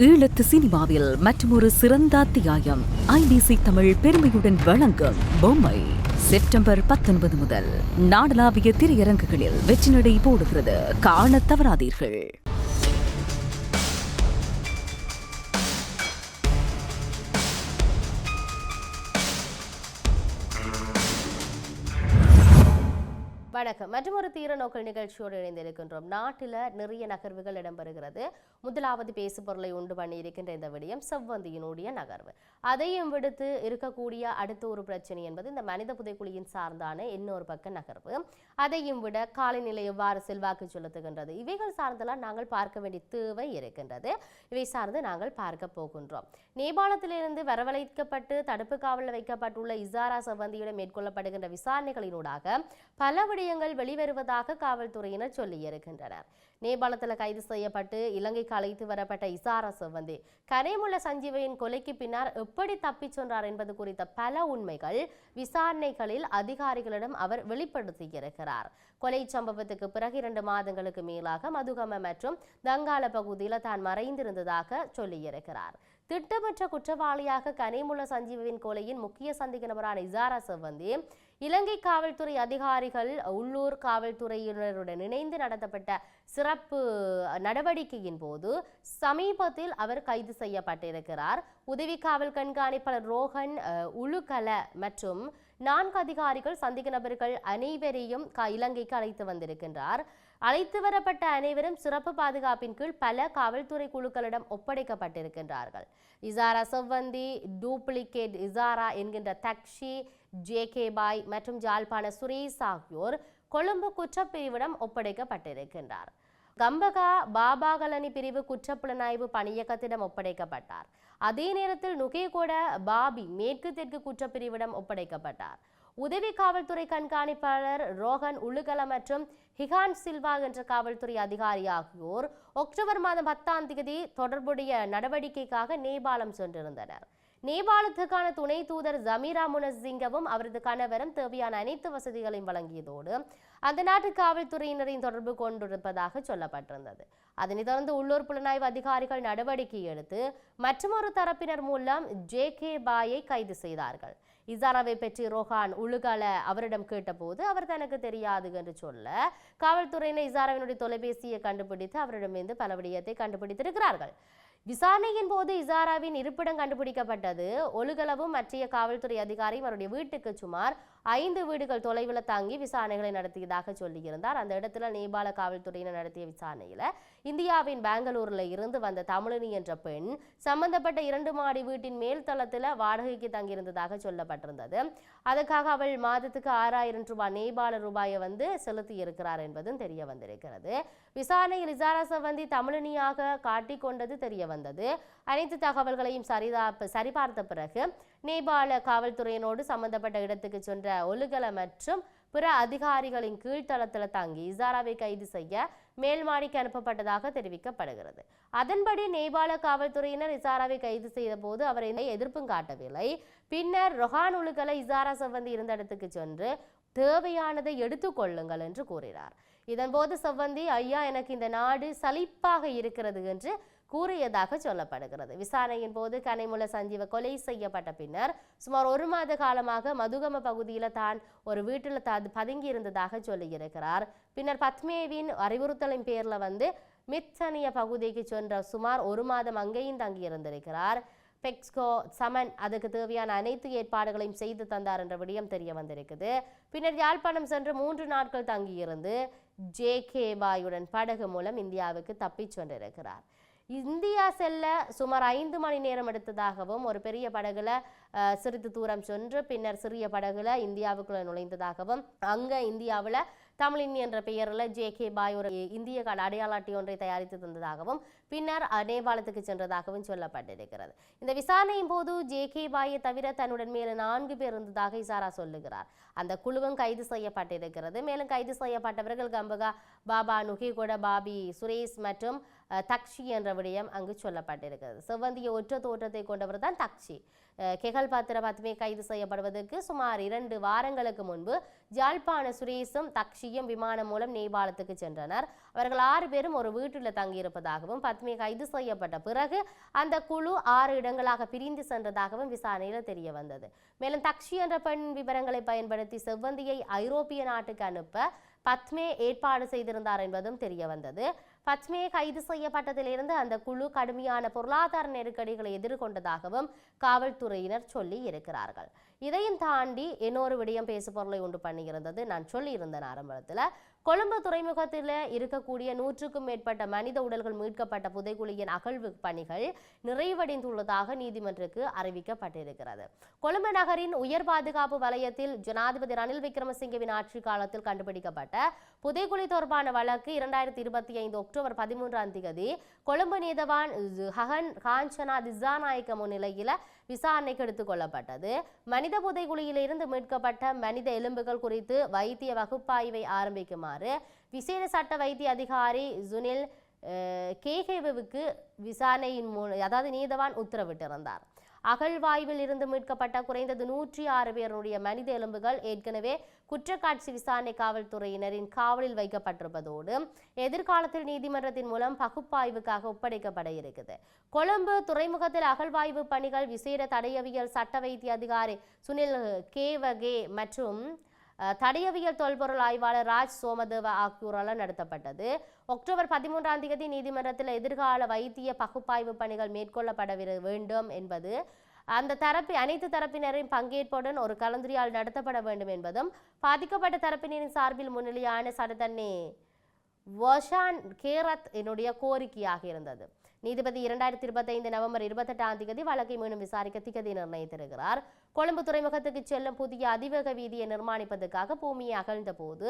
ஈழத்து சினிமாவில் மற்றொரு சிறந்த அத்தியாயம் ஐபிசி தமிழ் பெருமையுடன் வழங்கும் பொம்மை செப்டம்பர் 19 முதல் நாடளாவிய திரையரங்குகளில் வெற்றி நடை போடுகிறது. காணத் தவறாதீர்கள். வணக்கம். மற்றொரு தீர நோக்கல் நிகழ்ச்சியோடு இணைந்திருக்கின்றோம். நாட்டில் நிறைய நகர்வுகள் இடம்பெறுகிறது. முதலாவது பேசு பொருளை உண்டு பண்ணி இருக்கின்ற இந்த விடயம் செவ்வந்தியினுடைய நகர்வு. அதையும் விடுத்து இருக்கக்கூடிய அடுத்த ஒரு பிரச்சனை என்பது இந்த மனித புதைக்குழியின் சார்ந்தான இன்னொரு பக்க நகர்வு. அதையும் விட காலநிலை எவ்வாறு செல்வாக்கு செலுத்துகின்றது, இவைகள் சார்ந்தெல்லாம் நாங்கள் பார்க்க வேண்டிய தேவை இருக்கின்றது. இவை சார்ந்து நாங்கள் பார்க்க போகின்றோம். நேபாளத்திலிருந்து வரவழைக்கப்பட்டு தடுப்பு காவலில் வைக்கப்பட்டுள்ள இசாரா செவ்வந்தியிடம் மேற்கொள்ளப்படுகின்ற விசாரணைகளினூடாக பல விடயங்கள் வெளிவருவதாக காவல்துறையினர் சொல்லியிருக்கின்றனர். நேபாளத்தில் கைது செய்யப்பட்டு இலங்கைக்கு அழைத்து வரப்பட்ட இசாரா செவ்வந்தி கனேமுல்ல சஞ்சீவின் கொலைக்கு பின்னர் எப்படி தப்பிச் சென்றார் என்பது குறித்த பல உண்மைகள் விசாரணைகளில் அதிகாரிகளிடம் அவர் வெளிப்படுத்தியிருக்கிறார். கொலை சம்பவத்துக்கு பிறகு 2 மாதங்களுக்கு மேலாக மதுகம மற்றும் தங்கால பகுதியில் தான் மறைந்திருந்ததாக சொல்லியிருக்கிறார். திட்டமற்ற குற்றவாளியாக கனேமுல்ல சஞ்சீவின் கொலையின் முக்கிய சந்தேக நபரான இசாரா செவ்வந்தி இலங்கை காவல்துறை அதிகாரிகள் உள்ளூர் காவல்துறையினருடன் இணைந்து நடத்தப்பட்ட சிறப்பு நடவடிக்கையின் போது சமீபத்தில் அவர் கைது செய்யப்பட்டிருக்கிறார். உதவி காவல் கண்காணிப்பாளர் ரோஹன் உலுகல மற்றும் 4 அதிகாரிகள் சந்தேக நபர்கள் அனைவரையும் இலங்கைக்கு அழைத்து வந்திருக்கின்றார். அழைத்து வரப்பட்ட அனைவரும் சிறப்பு பாதுகாப்பின் கீழ் பல காவல்துறை குழுக்களிடம் ஒப்படைக்கப்பட்டிருக்கின்றார்கள். இசாரா செவ்வந்தி, டூப்ளிகேட் இசாரா என்கின்ற தக்ஷி, ஜே.கே. பாய் மற்றும் ஜாழ்ப்பாண சுரேஷ் ஆகியோர் கொழும்பு குற்றப்பிரிவிடம் ஒப்படைக்கப்பட்டிருக்கின்றார். கம்பகா பாபாகலனி பிரிவு குற்றப்புலனாய்வு பணியகத்திடம் ஒப்படைக்கப்பட்டார். அதே நேரத்தில் நுகேகொட பாபி மேற்கு தெற்கு குற்றப்பிரிவிடம் ஒப்படைக்கப்பட்டார். உதவி காவல்துறை கண்காணிப்பாளர் ரோஹன் உலுகல மற்றும் ஹிகான் சில்வா என்ற காவல்துறை அதிகாரி ஆகியோர் அக்டோபர் மாதம் 10ஆம் தேதி தொடர்புடைய நடவடிக்கைக்காக நேபாளம் சென்றிருந்தனர். நேபாளத்துக்கான துணை தூதர் ஜமீரா முனசிங்கவும் அவரது கணவரும் தேவையான அனைத்து வசதிகளையும் வழங்கியதோடு அந்த நாட்டு காவல்துறையினரின் தொடர்பு கொண்டிருப்பதாக சொல்லப்பட்டிருந்தது. அதனைத் தொடர்ந்து உள்ளூர் புலனாய்வு அதிகாரிகள் நடவடிக்கை எடுத்து மற்றொரு தரப்பினர் மூலம் ஜே.கே. பாயை கைது செய்தார்கள். இசாராவை பற்றி ரோஹான் உலுகல அவரிடம் கேட்டபோது அவர் தனக்கு தெரியாது என்று சொல்ல காவல்துறையினர் இசாராவினுடைய தொலைபேசியை கண்டுபிடித்து அவரிடமிருந்து பல விடயத்தை கண்டுபிடித்திருக்கிறார்கள். விசாரணையின் போது இசாராவின் இருப்பிடம் கண்டுபிடிக்கப்பட்டது. ஒலுகலவும் மற்ற காவல்துறை அதிகாரியும் அவருடைய வீட்டுக்கு சுமார் 5 வீடுகள் தொலைவில் தாங்கி விசாரணைகளை நடத்தியதாக சொல்லியிருந்தார். அந்த இடத்துல நேபாள காவல்துறையினர் நடத்திய விசாரணையில இந்தியாவின் பெங்களூர்ல இருந்து வந்த தமிழினி என்ற பெண் சம்பந்தப்பட்ட 2 மாடி வீட்டின் மேல் தளத்துல வாடகைக்கு தங்கியிருந்ததாக சொல்லப்பட்டிருந்தது. அதற்காக அவள் மாதத்துக்கு 6000 ரூபாய் நேபாள ரூபாயை செலுத்தி இருக்கிறார் என்பதும் தெரிய வந்திருக்கிறது. விசாரணையில் இசாரா செவ்வந்தி தமிழினியாக காட்டிக்கொண்டது தெரிய வந்தது. அனைத்து தகவல்களையும் சரிபார்த்த பிறகு நேபாள காவல்துறையினோடு சம்பந்தப்பட்ட இடத்துக்கு சென்ற ஒலுகல மற்றும் பிற அதிகாரிகளின் கீழ்த்தளத்தில் தங்கி இசாராவை கைது செய்ய மேல்மாடிக்கு அனுப்பப்பட்டதாக தெரிவிக்கப்படுகிறது. அதன்படி நேபாள காவல்துறையினர் இசாராவை கைது செய்த போது அவர் எதிர்ப்பும் காட்டவில்லை. பின்னர் ரொஹான் உலுகல இசாரா செவ்வந்தி இருந்த இடத்துக்கு சென்று தேவையானதை எடுத்துக்கொள்ளுங்கள் என்று கூறினார். இதன்போது செவ்வந்தி, ஐயா, எனக்கு இந்த நாடு சலிப்பாக இருக்கிறது என்று கூறியதாக சொல்லப்படுகிறது. விசாரணையின் போது கனேமுல்ல சஞ்சீவ கொலை செய்யப்பட்ட பின்னர் சுமார் 1 மாத காலமாக மதுகம பகுதியில் தான் ஒரு வீட்டில் பதுங்கி இருந்ததாக சொல்லியிருக்கிறார். பின்னர் பத்மேவின் அறிவுறுத்தலின் பேர்ல மித்தனிய பகுதிக்கு சென்ற சுமார் 1 மாதம் அங்கேயும் தங்கியிருந்திருக்கிறார். பெக்ஸ்கோ சமன் அதுக்கு தேவையான அனைத்து ஏற்பாடுகளையும் செய்து தந்தார் என்ற விடயம் தெரிய வந்திருக்குது. பின்னர் யாழ்ப்பாணம் சென்று 3 நாட்கள் தங்கியிருந்து ஜே.கே. பாயுடன் படகு மூலம் இந்தியாவுக்கு தப்பிச் சென்றிருக்கிறார். இந்தியா செல்ல சுமார் 5 மணி நேரம் எடுத்ததாகவும் ஒரு பெரிய படகுல சிறிது தூரம் சென்று பின்னர் சிறிய படகுல இந்தியாவுக்குள்ள நுழைந்ததாகவும் அங்க இந்தியாவில் தமிழினி என்ற பெயரில் ஜே.கே. பாய் ஒரு இந்திய அடையாள அட்டை ஒன்றை தயாரித்து தந்ததாகவும் பின்னர் நேபாளத்துக்கு சென்றதாகவும் சொல்லப்பட்டிருக்கிறது. இந்த விசாரணையின் போது ஜே.கே. பாயை தவிர தன்னுடன் மேலும் 4 பேர் இருந்ததாக இசாரா சொல்லுகிறார். அந்த குழுவும் கைது செய்யப்பட்டிருக்கிறது. மேலும் கைது செய்யப்பட்டவர்கள் கம்பகா பாபா, நுகேகொட பாபி, சுரேஷ் மற்றும் தக்ஷி என்ற விடயம் அங்கு சொல்லப்பட்டிருக்கிறது. செவ்வந்திய ஒற்ற தோற்றத்தை கொண்டவர் தான் தக்ஷி. கெகல் பாத்திர பத்மே கைது செய்யப்படுவதற்கு சுமார் 2 வாரங்களுக்கு முன்பு ஜாழ்ப்பாண சுரேஷும் தக்ஷியும் விமானம் மூலம் நேபாளத்துக்கு சென்றனர். அவர்கள் 6 பேரும் ஒரு வீட்டில் தங்கியிருப்பதாகவும் பத்மே கைது செய்யப்பட்ட பிறகு அந்த குழு 6 இடங்களாக பிரிந்து சென்றதாகவும் விசாரணையில் தெரிய வந்தது. மேலும் தக்ஷி என்ற பெண் விவரங்களை பயன்படுத்தி செவ்வந்தியை ஐரோப்பிய நாட்டுக்கு அனுப்ப பத்மே ஏற்பாடு செய்திருந்தார் என்பதும் தெரிய வந்தது. பத்மே கைது செய்யப்பட்டதிலிருந்து அந்த குழு கடுமையான பொருளாதார நெருக்கடிகளை எதிர்கொண்டதாகவும் காவல்துறையினர் சொல்லி இருக்கிறார்கள். இதையும் தாண்டி இன்னொரு விடயம் பேசு பொருளை உண்டு பண்ணியிருந்தது. நான் சொல்லியிருந்தேன் ஆரம்பத்தில், கொழும்பு துறைமுகத்தில் இருக்கக்கூடிய 100க்கும் மேற்பட்ட மனித உடல்கள் மீட்கப்பட்ட புதைகுழியின் அகழ்வு பணிகள் நிறைவடைந்துள்ளதாக நீதிமன்றத்துக்கு அறிவிக்கப்பட்டிருக்கிறது. கொழும்பு நகரின் உயர் பாதுகாப்பு வலயத்தில் ஜனாதிபதி ரணில் விக்ரமசிங்கவின் ஆட்சி காலத்தில் கண்டுபிடிக்கப்பட்ட புதைகுழி தொடர்பான வழக்கு 2025 அக்டோபர் 13ஆம் தேதி கொழும்பு நீதவான் ஹகன் காஞ்சனா திசாநாயக்க முன்னிலையில் விசாரணைக்கு எடுத்துக் கொள்ளப்பட்டது. மனித புதைகுழியிலிருந்து மீட்கப்பட்ட மனித எலும்புகள் குறித்து வைத்திய வகுப்பாய்வை ஆரம்பிக்குமாறு விசேட சட்ட வைத்திய அதிகாரி சுனில் கேகேவுக்கு விசாரணையின் அதாவது நீதவான் உத்தரவிட்டிருந்தார். அகழ்வாய்வில் இருந்து மீட்கப்பட்ட குறைந்தது 106 பேருடைய மனித எலும்புகள் ஏற்கனவே குற்றக்காட்சி விசாரணை காவல்துறையினரின் காவலில் வைக்கப்பட்டிருப்பதோடு எதிர்காலத்தில் நீதிமன்றத்தின் மூலம் பகுப்பாய்வுக்காக ஒப்படைக்கப்பட இருக்குது. கொழும்பு துறைமுகத்தில் அகழ்வாய்வு பணிகள் விசேட தடயவியல் சட்ட வைத்திய அதிகாரி சுனில் கேவகே மற்றும் தடயவியல் தொல்பொருள் ஆய்வாளர் ராஜ் சோமதேவ ஆகியோரால் நடத்தப்பட்டது. அக்டோபர் 13ஆம் தேதி நீதிமன்றத்தில் எதிர்கால வைத்திய பகுப்பாய்வு பணிகள் மேற்கொள்ளப்பட வேண்டும் என்பது அனைத்து தரப்பினரின் பங்கேற்புடன் ஒரு கலந்துரையாடல் நடத்தப்பட வேண்டும் என்பதும் பாதிக்கப்பட்ட தரப்பினரின் சார்பில் முன்னிலையான சட்டத்தண்ணி வஷான் கேரத் என்னுடைய கோரிக்கையாக இருந்தது. நீதிபதி 2025 நவம்பர் 28ஆம் தேதி வழக்கை மீண்டும் விசாரிக்க திகதி நிர்ணயித்திருக்கிறார். கொழும்பு துறைமுகத்துக்கு செல்லும் புதிய அதிவேக வீதியை நிர்மாணிப்பதற்காக பூமியை அகழ்ந்த போது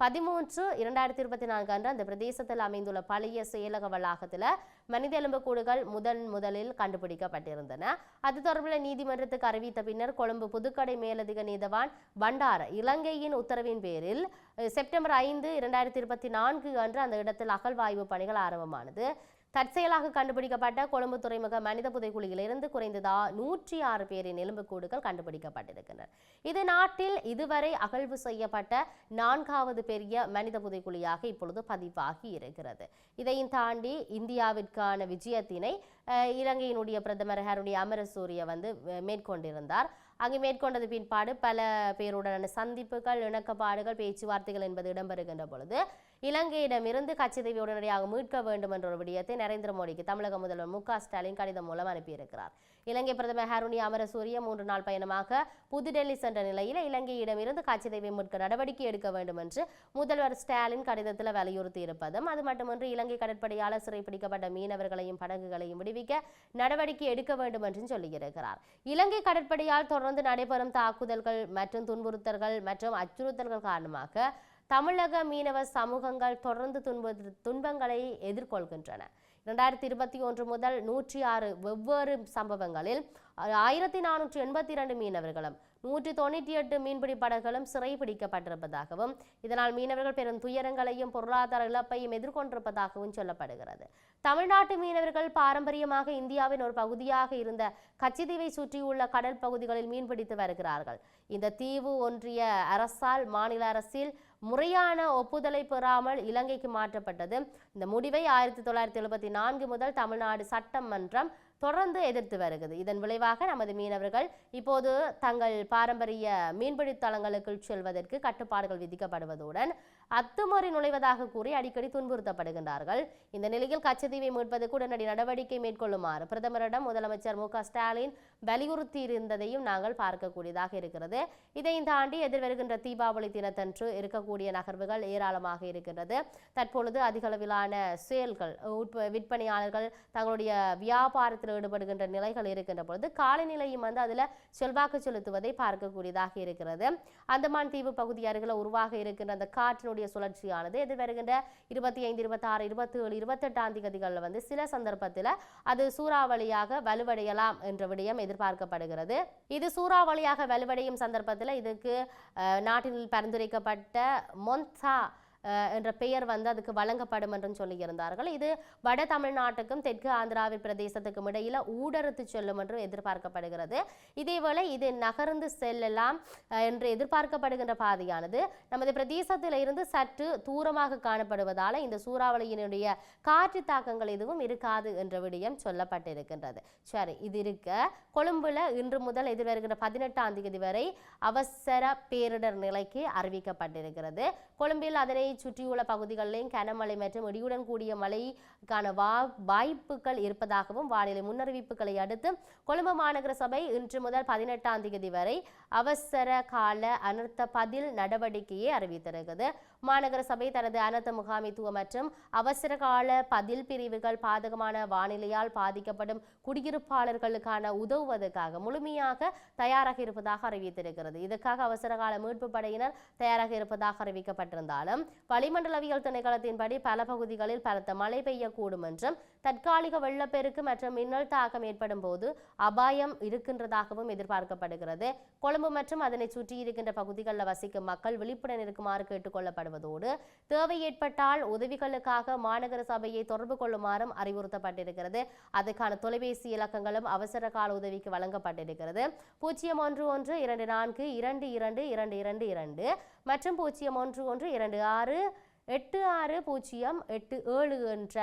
13/2024 அன்று அந்த பிரதேசத்தில் அமைந்துள்ள பழைய செயலக வளாகத்தில் மனித எலும்புக்கூடுகள் முதலில் கண்டுபிடிக்கப்பட்டிருந்தன. அது தொடர்பில் நீதிமன்றத்துக்கு அறிவித்த பின்னர் கொழும்பு புதுக்கடை மேலதிக நீதவான் பண்டார இலங்கையின் உத்தரவின் பேரில் செப்டம்பர் 5, 2024 அன்று அந்த இடத்தில் அகழ்வாய்வு பணிகள் ஆரம்பமானது. தற்செயலாக கண்டுபிடிக்கப்பட்ட கொழும்பு துறைமுக மனித புதைக்குழியிலிருந்து குறைந்ததா 106 பேரின் எலும்புக்கூடுகள் கண்டுபிடிக்கப்பட்டிருக்கின்றன. இது நாட்டில் இதுவரை அகழ்வு செய்யப்பட்ட 4வது பெரிய மனித புதைக்குழியாக இப்பொழுது பதிவாகி இருக்கிறது. இதையும் தாண்டி இந்தியாவிற்கான விஜயத்தினை இலங்கையினுடைய பிரதமர் ஹருணி அமரசூரிய மேற்கொண்டிருந்தார். அங்கு மேற்கொண்டது பின்பாடு பல பேருடனான சந்திப்புகள், இணக்கப்பாடுகள், பேச்சுவார்த்தைகள் என்பது இடம்பெறுகின்ற பொழுது இலங்கையிடமிருந்து கச்சத்தீவை உடனடியாக மீட்க வேண்டும் என்ற ஒரு விடயத்தை நரேந்திர மோடிக்கு தமிழக முதல்வர் மு க ஸ்டாலின் கடிதம் மூலம் அனுப்பியிருக்கிறார். இலங்கை பிரதமர் ஹருணி அமரசூரிய 3 நாள் பயணமாக புதுடெல்லி சென்ற நிலையில் இலங்கையிடமிருந்து கச்சத்தீவை மீட்க நடவடிக்கை எடுக்க வேண்டும் என்று முதல்வர் ஸ்டாலின் கடிதத்தில் வலியுறுத்தி இருப்பதும், அது மட்டுமின்றி இலங்கை கடற்படையால் சிறைப்பிடிக்கப்பட்ட மீனவர்களையும் படகுகளையும் விடுவிக்க நடவடிக்கை எடுக்க வேண்டும் என்றும் சொல்லியிருக்கிறார். இலங்கை கடற்படையால் தொடர்ந்து நடைபெறும் தாக்குதல்கள் மற்றும் துன்புறுத்தல்கள் மற்றும் அச்சுறுத்தல்கள் காரணமாக தமிழக மீனவ சமூகங்கள் தொடர்ந்து துன்பங்களை எதிர்கொள்கின்றன. 2021 முதல் 106 வெவ்வேறு சம்பவங்களில் 1482 மீனவர்களும் 198 மீன்பிடி படகுகளும் சிறைபிடிக்கப்பட்டிருப்பதாகவும் இதனால் மீனவர்கள் பெரும் துயரங்களையும் பொருளாதார இழப்பையும் எதிர்கொண்டிருப்பதாகவும் சொல்லப்படுகிறது. தமிழ்நாட்டு மீனவர்கள் பாரம்பரியமாக இந்தியாவின் ஒரு பகுதியாக இருந்த கச்சத்தீவை சுற்றியுள்ள கடல் பகுதிகளில் மீன்பிடித்து வருகிறார்கள். இந்த தீவு ஒன்றிய அரசால் மாநில அரசில் முறையான ஒப்புதலை பெறாமல் இலங்கைக்கு மாற்றப்பட்டது. இந்த முடிவை 1974 முதல் தமிழ்நாடு சட்டமன்றம் தொடர்ந்து எதிர்த்து வருகிறது. இதன் விளைவாக நமது மீனவர்கள் இப்போது தங்கள் பாரம்பரிய மீன்பிடி தளங்களுக்குள் செல்வதற்கு கட்டுப்பாடுகள் விதிக்கப்படுவதுடன் அத்துமீறி நுழைவதாக கூறி அடிக்கடி துன்புறுத்தப்படுகின்றார்கள். இந்த நிலையில் கச்சத்தீவை மீட்பதற்கு உடனடி நடவடிக்கை மேற்கொள்ளுமாறு பிரதமரிடம் முதலமைச்சர் மு க ஸ்டாலின் வலியுறுத்தி இருந்ததையும் நாங்கள் பார்க்கக்கூடியதாக இருக்கிறது. இதையும் தாண்டி எதிர்வருகின்ற தீபாவளி தினத்தன்று இருக்கக்கூடிய நகர்வுகள் ஏராளமாக இருக்கின்றது. தற்பொழுது அதிகளவிலான சேல்கள் விற்பனையாளர்கள் தங்களுடைய வியாபாரத்தில் ஈடுபடுகின்ற நிலைகள் இருக்கின்ற பொழுது காலநிலையும் அதில் செல்வாக்கு செலுத்துவதை பார்க்கக்கூடியதாக இருக்கிறது. அந்தமான் தீவு பகுதி அருகில் உருவாக இருக்கின்ற அந்த காற்றினுடைய சுழற்சியானது எதிர்வருகின்ற 25, 26, 27, 28ஆம் தேதிகளில் சில சந்தர்ப்பத்தில் அது சூறாவளியாக வலுவடையலாம் என்ற விடயம் எதிர்பார்க்கப்படுகிறது. இது சூறாவளியாக வலுவடையும் சந்தர்ப்பத்தில் இதுக்கு நாட்டில் பரிந்துரைக்கப்பட்ட மொன்சா என்ற பெயர் அதுக்கு வழங்கப்படும் என்றும் சொல்லியிருந்தார்கள். இது வட தமிழ்நாட்டுக்கும் தெற்கு ஆந்திராவின் பிரதேசத்துக்கும் இடையில ஊடறுத்து செல்லும் என்று எதிர்பார்க்கப்படுகிறது. இதேவேளை இது நகர்ந்து செல்லலாம் என்று எதிர்பார்க்கப்படுகின்ற பாதையானது நமது பிரதேசத்தில் இருந்து சற்று தூரமாக காணப்படுவதால் இந்த சூறாவளியினுடைய காற்று தாக்கங்கள் எதுவும் இருக்காது என்ற விடயம் சொல்லப்பட்டிருக்கின்றது. சரி, இது இருக்க கொழும்புல இன்று முதல் எதிர்வருகின்ற 18ஆம் தேதி வரை அவசர பேரிடர் நிலைக்கு அறிவிக்கப்பட்டிருக்கிறது. கொழும்பில் அதனை சுற்றியுள்ள பகுதிகளிலும் கனமழை மற்றும் இடியுடன் கூடிய மழைக்கான வாய்ப்புகள் இருப்பதாகவும் வானிலை முன்னறிவிப்புகளை அடுத்து கொழும்பு மாநகர சபை இன்று முதல் 18ஆம் தேதி வரை அவசர கால அனர்த்த பதில் நடவடிக்கையை அறிவித்திருக்கிறது. மாநகர சபை தனது அனர்த்த முகாமைத்துவம் மற்றும் அவசர கால பதில் பிரிவுகள் பாதகமான வானிலையால் பாதிக்கப்படும் குடியிருப்பாளர்களுக்கான உதவுவதற்காக முழுமையாக தயாராக இருப்பதாக அறிவித்திருக்கிறது. இதற்காக அவசர கால மீட்பு படையினர் தயாராக இருப்பதாக அறிவிக்கப்பட்டிருந்தாலும் வளிமண்டலவியல் திணைக்களத்தின்படி பல பகுதிகளில் பலத்த மழை பெய்யக்கூடும் என்றும் தற்காலிக வெள்ளப்பெருக்கு மற்றும் மின்னல் தாக்கம் ஏற்படும் போது அபாயம் இருக்கின்றதாகவும் எதிர்பார்க்கப்படுகிறது. கொழும்பு மற்றும் அதனை சுற்றி இருக்கின்ற பகுதிகளில் வசிக்கும் மக்கள் விழிப்புடன் இருக்குமாறு கேட்டுக்கொள்ளப்படுவதோடு தேவை ஏற்பட்டால் உதவிகளுக்காக மாநகர சபையை தொடர்பு கொள்ளுமாறும் அறிவுறுத்தப்பட்டிருக்கிறது. அதற்கான தொலைபேசி இலக்கங்களும் அவசர கால உதவிக்கு வழங்கப்பட்டிருக்கிறது. 0112222222 மற்றும் 0112686087 என்ற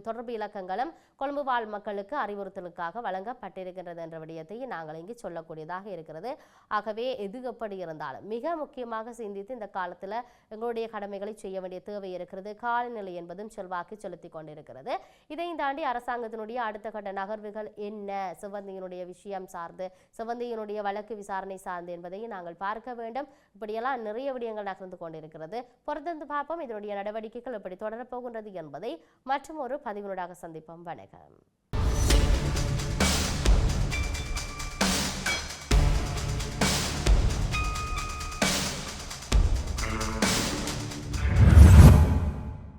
தொடர்பு இலக்கங்களும் கொழும்பு வாழ் மக்களுக்கு அறிவுறுத்தலுக்காக வழங்கப்பட்டிருக்கின்றது என்ற விடயத்தை நாங்கள் இங்கு சொல்லக்கூடியதாக இருக்கிறது. ஆகவே எது எப்படி இருந்தாலும் மிக முக்கியமாக சிந்தித்து இந்த காலத்தில் எங்களுடைய கடமைகளை செய்ய வேண்டிய தேவை இருக்கிறது. காலநிலை என்பதும் செல்வாக்கு செலுத்தி கொண்டிருக்கிறது. இதை தாண்டி அரசாங்கத்தினுடைய அடுத்த கட்ட நகர்வுகள் என்ன, சிவந்தியினுடைய விஷயம் சார்ந்து, சிவந்தியினுடைய வழக்கு விசாரணை சார்ந்து என்பதை நாங்கள் பார்க்க வேண்டும். இப்படியெல்லாம் நிறைய விடயங்கள் நகர்ந்து கொண்டிருக்கிறது. பொறுத்திருந்து பார்ப்போம் இதனுடைய நடவடிக்கைகள் எப்படி தொடரப்போகின்றது என்பதை மற்றும் ஒரு பதிவினூடாக சந்திப்போம். வணக்கம்.